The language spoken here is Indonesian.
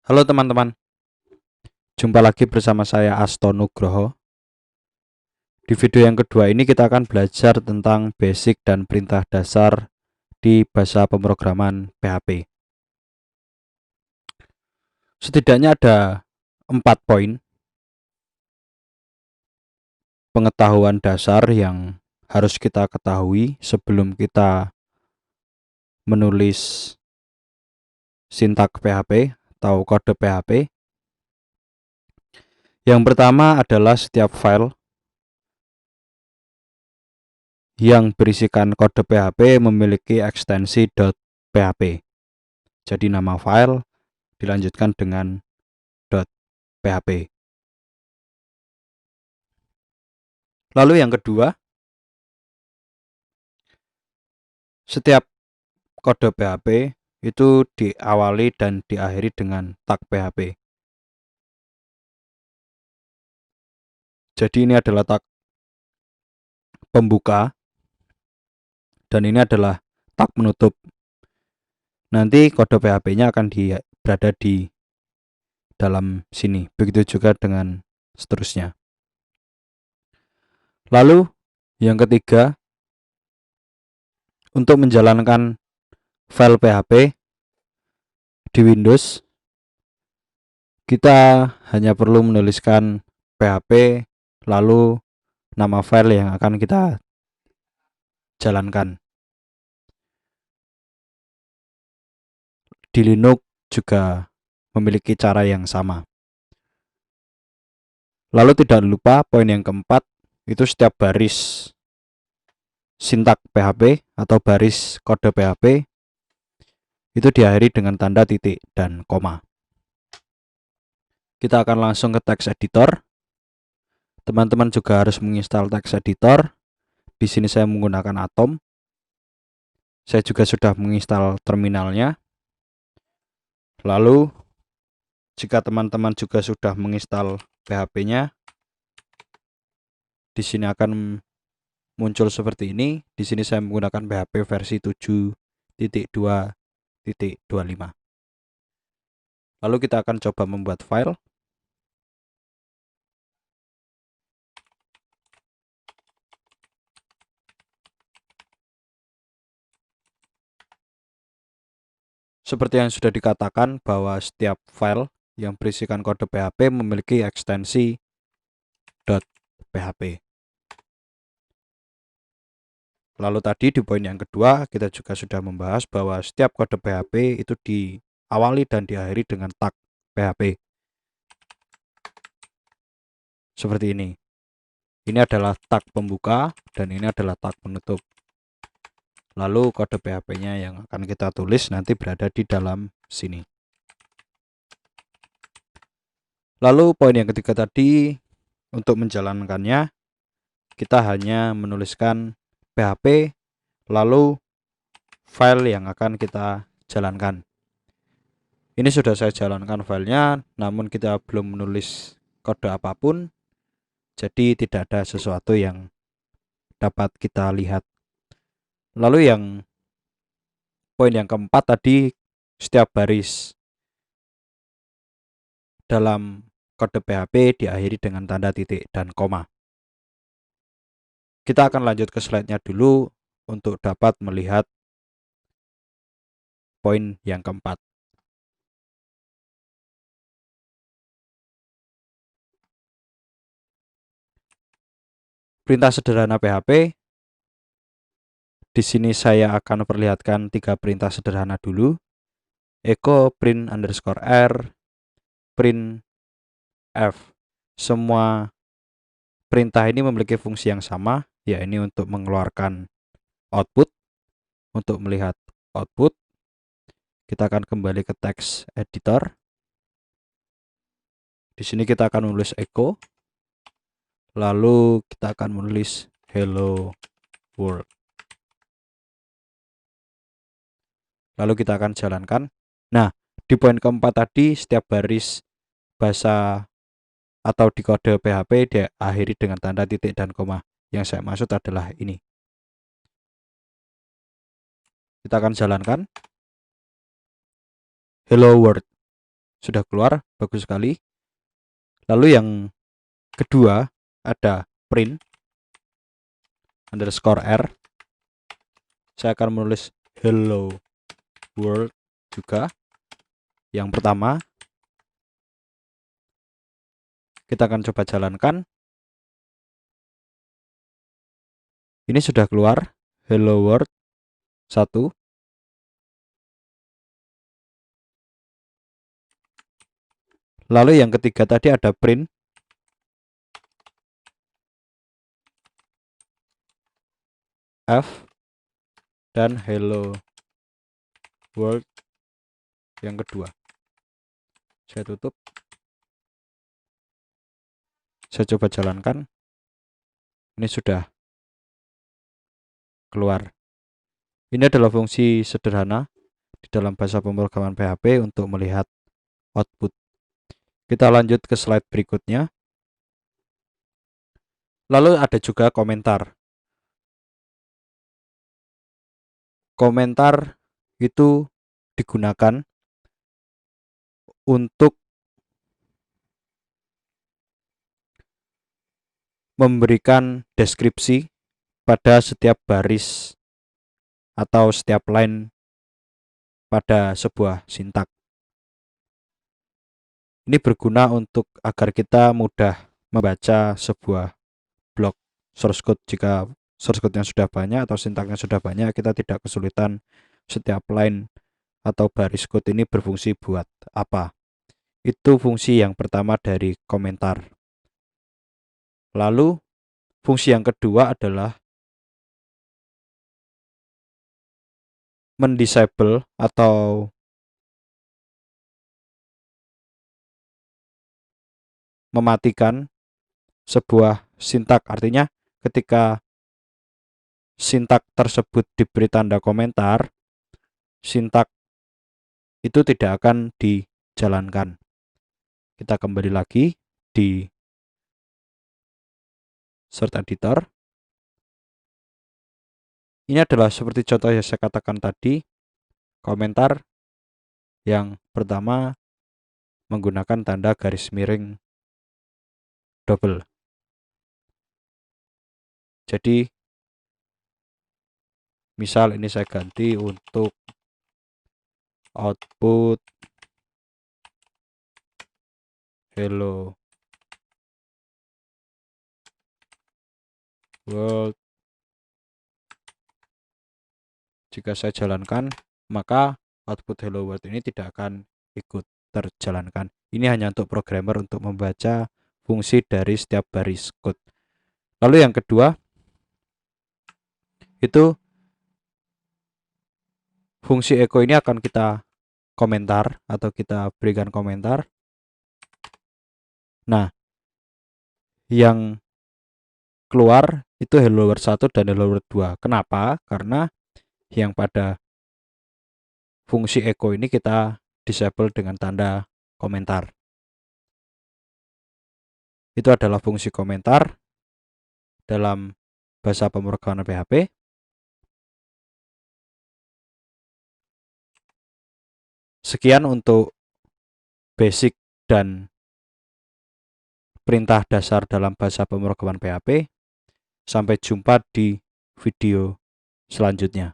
Halo teman-teman, jumpa lagi bersama saya Asto Nugroho. Di video yang kedua ini kita akan belajar tentang basic dan perintah dasar di bahasa pemrograman PHP. Setidaknya ada 4 poin pengetahuan dasar yang harus kita ketahui sebelum kita menulis sintak PHP atau kode PHP. Yang pertama adalah setiap file yang berisikan kode PHP memiliki ekstensi .php. Jadi nama file dilanjutkan dengan .php. Lalu yang kedua, setiap kode PHP itu diawali dan diakhiri dengan tag PHP. Jadi ini adalah tag pembuka dan ini adalah tag penutup. Nanti kode PHP-nya akan berada di dalam sini. Begitu juga dengan seterusnya. Lalu yang ketiga, untuk menjalankan file PHP di Windows, kita hanya perlu menuliskan PHP lalu nama file yang akan kita jalankan. Di Linux juga memiliki cara yang sama. Lalu tidak lupa poin yang keempat, itu setiap baris sintak PHP atau baris kode PHP itu diakhiri dengan tanda titik dan koma. Kita akan langsung ke text editor. Teman-teman juga harus menginstal text editor. Di sini saya menggunakan Atom. Saya juga sudah menginstal terminalnya. Lalu jika teman-teman juga sudah menginstal PHP-nya, di sini akan muncul seperti ini. Di sini saya menggunakan PHP versi 7.2.25. Lalu kita akan coba membuat file. Seperti yang sudah dikatakan bahwa setiap file yang berisikan kode PHP memiliki ekstensi .php. Lalu tadi di poin yang kedua kita juga sudah membahas bahwa setiap kode PHP itu diawali dan diakhiri dengan tag PHP. Seperti ini. Ini adalah tag pembuka dan ini adalah tag penutup. Lalu kode PHP-nya yang akan kita tulis nanti berada di dalam sini. Lalu poin yang ketiga tadi, untuk menjalankannya kita hanya menuliskan PHP lalu file yang akan kita jalankan. Ini sudah saya jalankan filenya, namun kita belum menulis kode apapun, jadi tidak ada sesuatu yang dapat kita lihat. Lalu yang poin yang keempat tadi, setiap baris dalam kode PHP diakhiri dengan tanda titik dan koma. Kita akan lanjut ke slide-nya dulu untuk dapat melihat poin yang keempat. Perintah sederhana PHP. Di sini saya akan perlihatkan 3 perintah sederhana dulu. Echo print underscore r, print f. Semua perintah ini memiliki fungsi yang sama, yaitu untuk mengeluarkan output. Untuk melihat output, kita akan kembali ke text editor. Di sini kita akan menulis echo, lalu kita akan menulis hello world. Lalu kita akan jalankan. Nah, di poin keempat tadi, setiap baris bahasa atau di kode PHP diakhiri dengan tanda titik dan koma. Yang saya maksud adalah ini. Kita akan jalankan. Hello world. sudah keluar, bagus sekali. Lalu yang kedua ada print _r. Saya akan menulis hello world juga. Yang pertama kita akan coba jalankan. Ini sudah keluar hello world 1. Lalu yang ketiga tadi ada print F dan hello world yang kedua. Saya tutup. Saya coba jalankan. Ini sudah keluar. Ini adalah fungsi sederhana di dalam bahasa pemrograman PHP untuk melihat output. Kita lanjut ke slide berikutnya. Lalu ada juga komentar. Komentar itu digunakan untuk memberikan deskripsi pada setiap baris atau setiap line pada sebuah sintak. Ini berguna untuk agar kita mudah membaca sebuah blok source code. Jika source code-nya sudah banyak atau sintaknya sudah banyak, kita tidak kesulitan setiap line atau baris code ini berfungsi buat apa. Itu fungsi yang pertama dari komentar. Lalu fungsi yang kedua adalah mendisable atau mematikan sebuah sintak. Artinya ketika sintak tersebut diberi tanda komentar, sintak itu tidak akan dijalankan. Kita kembali lagi di Short Editor. Ini adalah seperti contoh yang saya katakan tadi, komentar yang pertama menggunakan tanda garis miring double. Jadi misal ini saya ganti untuk output hello world. Jika saya jalankan, maka output hello world ini tidak akan ikut terjalankan. Ini hanya untuk programmer untuk membaca fungsi dari setiap baris code. Lalu yang kedua, itu fungsi echo ini akan kita komentar atau kita berikan komentar. Nah, yang keluar itu hello world 1 dan hello world 2. Kenapa? Karena yang pada fungsi echo ini kita disable dengan tanda komentar. Itu adalah fungsi komentar dalam bahasa pemrograman PHP. Sekian untuk basic dan perintah dasar dalam bahasa pemrograman PHP. Sampai jumpa di video selanjutnya.